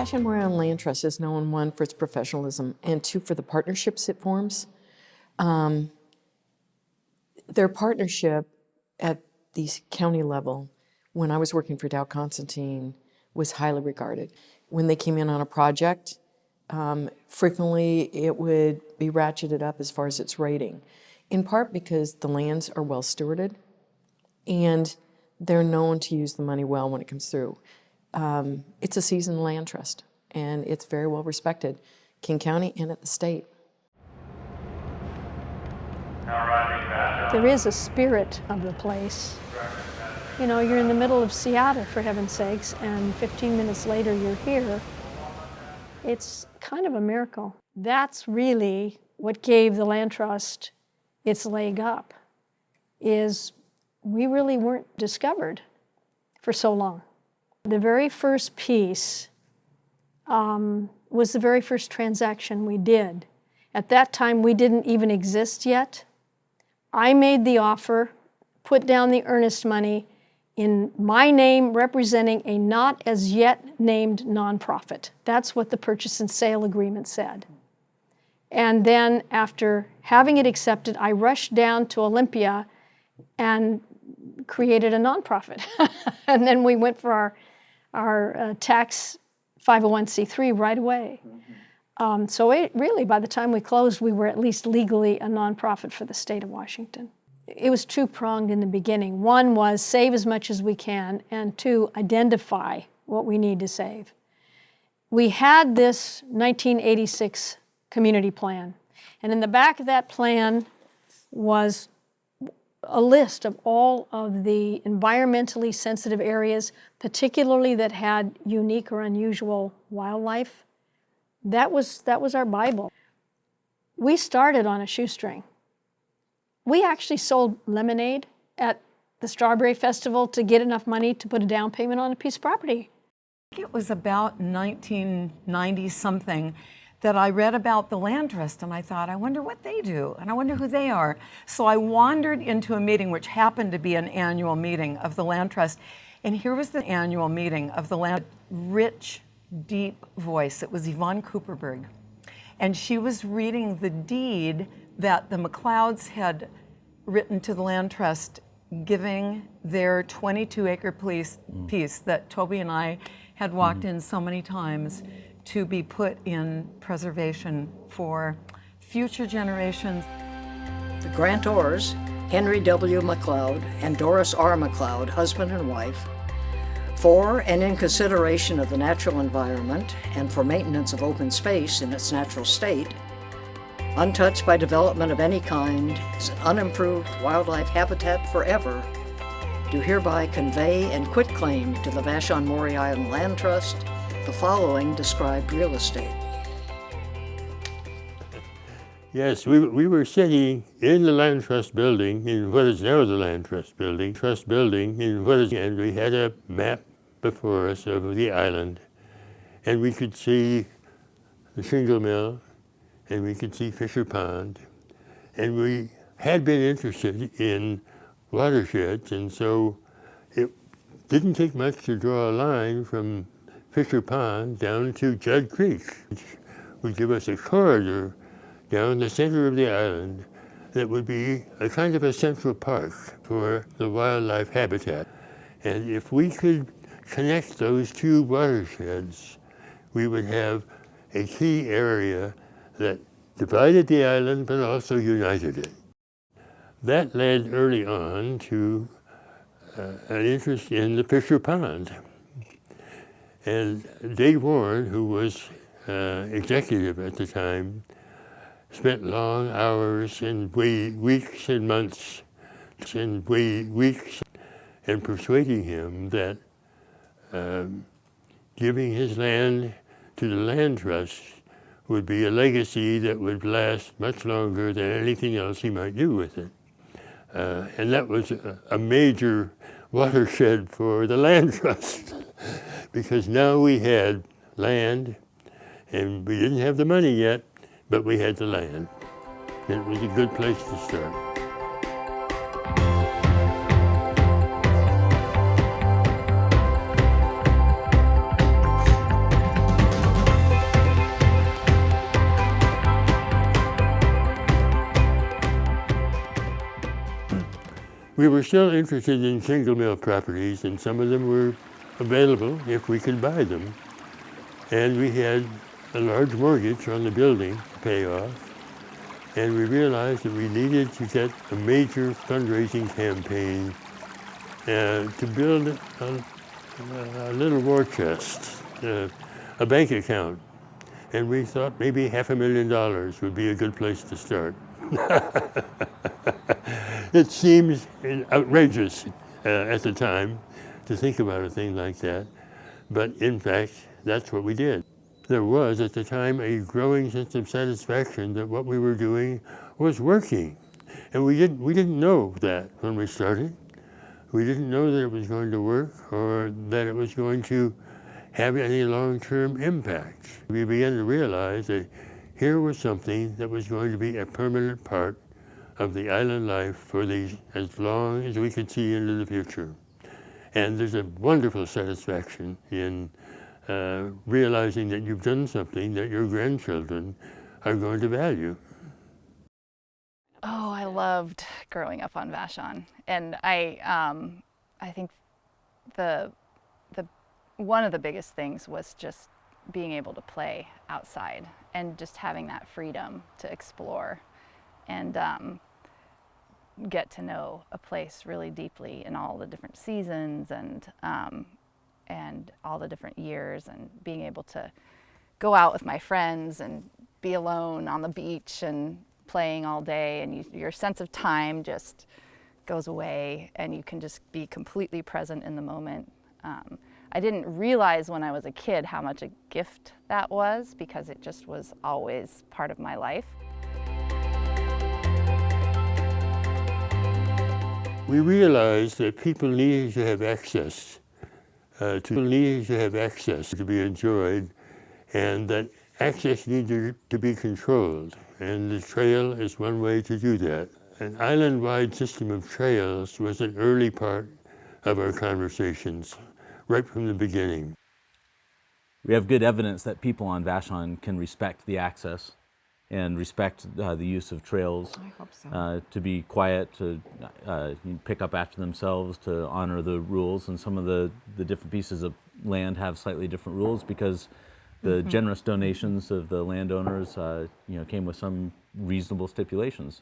Vashon-Maury Island Land Trust is known, one, for its professionalism, and two, for the partnerships it forms. Their partnership at the county level, when I was working for Dow Constantine, was highly regarded. When they came in on a project, frequently it would be ratcheted up as far as its rating, in part because the lands are well stewarded and they're known to use the money well when it comes through. It's a seasoned land trust, and it's very well respected, King County and at the state. There is a spirit of the place. You know, you're in the middle of Seattle, for heaven's sakes, and 15 minutes later you're here. It's kind of a miracle. That's really what gave the land trust its leg up, is we really weren't discovered for so long. The very first piece was the very first transaction we did. At that time, we didn't even exist yet. I made the offer, put down the earnest money in my name representing a not as yet named nonprofit. That's what the purchase and sale agreement said. And then after having it accepted, I rushed down to Olympia and created a nonprofit. And then we went for our tax 501c3 right away. So it really, by the time we closed, we were at least legally a nonprofit for the state of Washington. It was two-pronged in the beginning. One was save as much as we can, and two, identify what we need to save. We had this 1986 community plan, and in the back of that plan was a list of all of the environmentally sensitive areas, particularly that had unique or unusual wildlife. That was our Bible. We started on a shoestring. We actually sold lemonade at the Strawberry Festival to get enough money to put a down payment on a piece of property. It was about 1990-something that I read about the land trust, and I thought, I wonder what they do, and I wonder who they are. So I wandered into a meeting, which happened to be an annual meeting of the land trust, and here was the annual meeting of the land. Rich, deep voice. It was Yvonne Cooperberg, and she was reading the deed that the McLeods had written to the land trust, giving their 22-acre piece that Toby and I had walked in so many times to be put in preservation for future generations. The grantors, Henry W. McLeod and Doris R. McLeod, husband and wife, for and in consideration of the natural environment and for maintenance of open space in its natural state, untouched by development of any kind, as an unimproved wildlife habitat forever, do hereby convey and quitclaim to the Vashon-Maury Island Land Trust the following described real estate. Yes, we were sitting in the Land Trust building, in what is now the Land Trust building, and we had a map before us of the island, and we could see the shingle mill, and we could see Fisher Pond, and we had been interested in watersheds, and so it didn't take much to draw a line from Fisher Pond down to Judd Creek, which would give us a corridor down the center of the island that would be a kind of a central park for the wildlife habitat. And if we could connect those two watersheds, we would have a key area that divided the island but also united it. That led early on to an interest in the Fisher Pond. And Dave Warren, who was executive at the time, spent long hours and weeks and months and persuading him that giving his land to the land trust would be a legacy that would last much longer than anything else he might do with it. And that was a major watershed for the land trust because now we had land and we didn't have the money yet, but we had the land. And it was a good place to start. We were still interested in single mill properties, and some of them were available if we could buy them. And we had a large mortgage on the building to pay off, and we realized that we needed to get a major fundraising campaign to build a little war chest, a bank account. And we thought maybe $500,000 would be a good place to start. It seems outrageous at the time to think about a thing like that, but in fact, that's what we did. There was, at the time, a growing sense of satisfaction that what we were doing was working. And we didn't know that when we started. We didn't know that it was going to work or that it was going to have any long-term impact. We began to realize that here was something that was going to be a permanent part of the island life for as long as we could see into the future. And there's a wonderful satisfaction in realizing that you've done something that your grandchildren are going to value. Oh, I loved growing up on Vashon, and I think one of the biggest things was just being able to play outside and just having that freedom to explore and get to know a place really deeply in all the different seasons and all the different years, and being able to go out with my friends and be alone on the beach and playing all day, and your sense of time just goes away and you can just be completely present in the moment. I didn't realize when I was a kid how much a gift that was, because it just was always part of my life. We realized that people needed to have access to be enjoyed, and that access needed to be controlled, and the trail is one way to do that. An island-wide system of trails was an early part of our conversations, right from the beginning. We have good evidence that people on Vashon can respect the access and respect the use of trails. I hope so. To be quiet, to pick up after themselves, to honor the rules. And some of the different pieces of land have slightly different rules because the generous donations of the landowners came with some reasonable stipulations.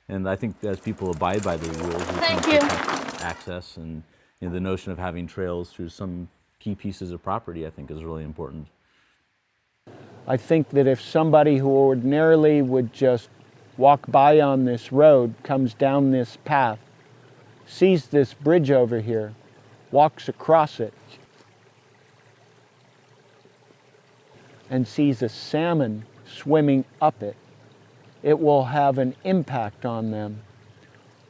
And I think as people abide by the rules, we can protect access, and the notion of having trails through some key pieces of property, I think, is really important. I think that if somebody who ordinarily would just walk by on this road comes down this path, sees this bridge over here, walks across it, and sees a salmon swimming up it, it will have an impact on them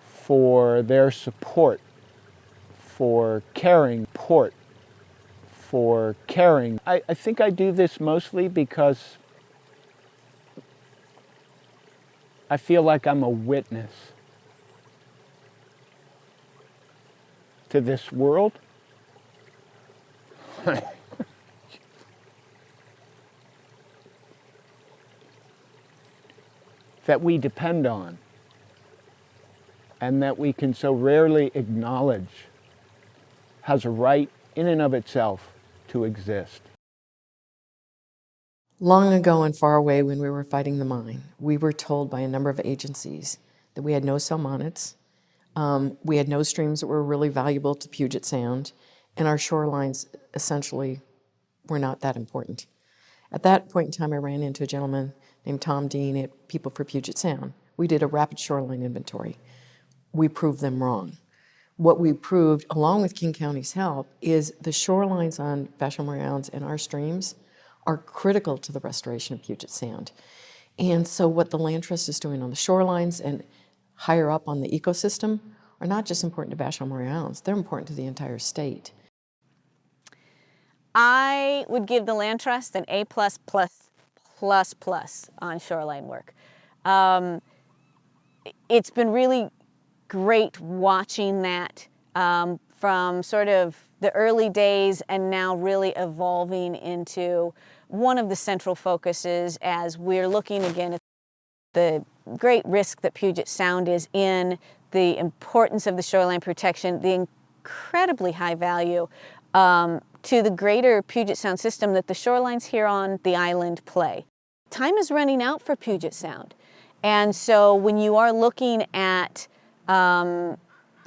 for their support, for caring, for caring. I think I do this mostly because I feel like I'm a witness to this world. That we depend on and that we can so rarely acknowledge has a right in and of itself to exist. Long ago and far away, when we were fighting the mine, we were told by a number of agencies that we had no salmonids, we had no streams that were really valuable to Puget Sound, and our shorelines essentially were not that important. At that point in time, I ran into a gentleman named Tom Dean at People for Puget Sound. We did a rapid shoreline inventory. We proved them wrong. What we proved, along with King County's help, is the shorelines on Vashon-Maury Islands and our streams are critical to the restoration of Puget Sound. And so what the Land Trust is doing on the shorelines and higher up on the ecosystem are not just important to Vashon-Maury Islands, they're important to the entire state. I would give the Land Trust an A+++ on shoreline work. It's been really great watching that from sort of the early days and now really evolving into one of the central focuses as we're looking again at the great risk that Puget Sound is in, the importance of the shoreline protection, the incredibly high value to the greater Puget Sound system that the shorelines here on the island play. Time is running out for Puget Sound. And so when you are looking at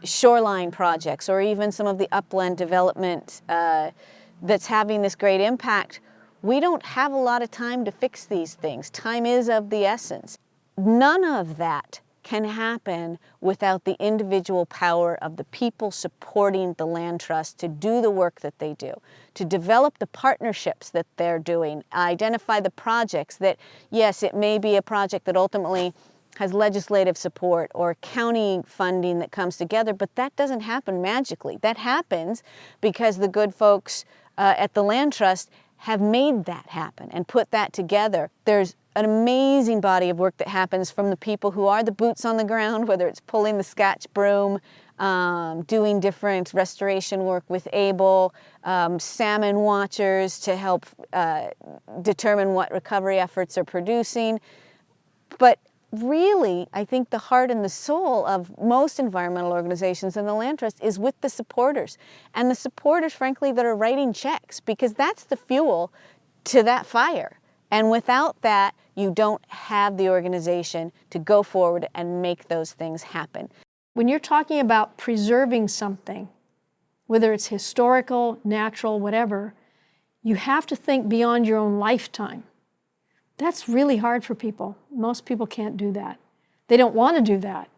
shoreline projects or even some of the upland development that's having this great impact, we don't have a lot of time to fix these things. Time is of the essence. None of that can happen without the individual power of the people supporting the land trust to do the work that they do, to develop the partnerships that they're doing, identify the projects that, yes, it may be a project that ultimately has legislative support or county funding that comes together, but that doesn't happen magically. That happens because the good folks at the Land Trust have made that happen and put that together. There's an amazing body of work that happens from the people who are the boots on the ground, whether it's pulling the Scotch broom, doing different restoration work with Abel, salmon watchers to help determine what recovery efforts are producing. But really, I think the heart and the soul of most environmental organizations and the Land Trust is with the supporters. And the supporters, frankly, that are writing checks, because that's the fuel to that fire. And without that, you don't have the organization to go forward and make those things happen. When you're talking about preserving something, whether it's historical, natural, whatever, you have to think beyond your own lifetime. That's really hard for people. Most people can't do that. They don't want to do that.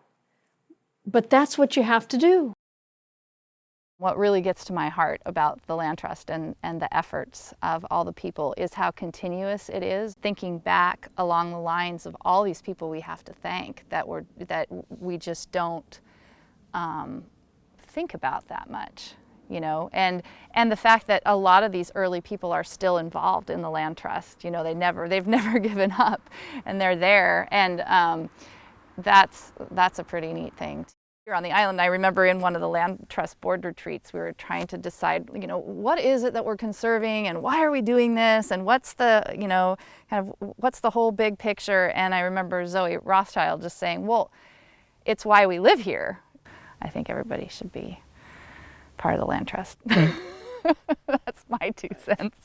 But that's what you have to do. What really gets to my heart about the Land Trust and the efforts of all the people is how continuous it is. Thinking back along the lines of all these people we have to thank that we just don't think about that much, you know, and the fact that a lot of these early people are still involved in the Land Trust. You know, they've never given up, and they're there, and that's a pretty neat thing. Here on the island, I remember in one of the Land Trust board retreats, we were trying to decide, you know, what is it that we're conserving and why are we doing this and what's the, you know, kind of what's the whole big picture. And I remember Zoe Rothschild just saying, well, it's why we live here. I think everybody should be part of the Land Trust. That's my 2 cents.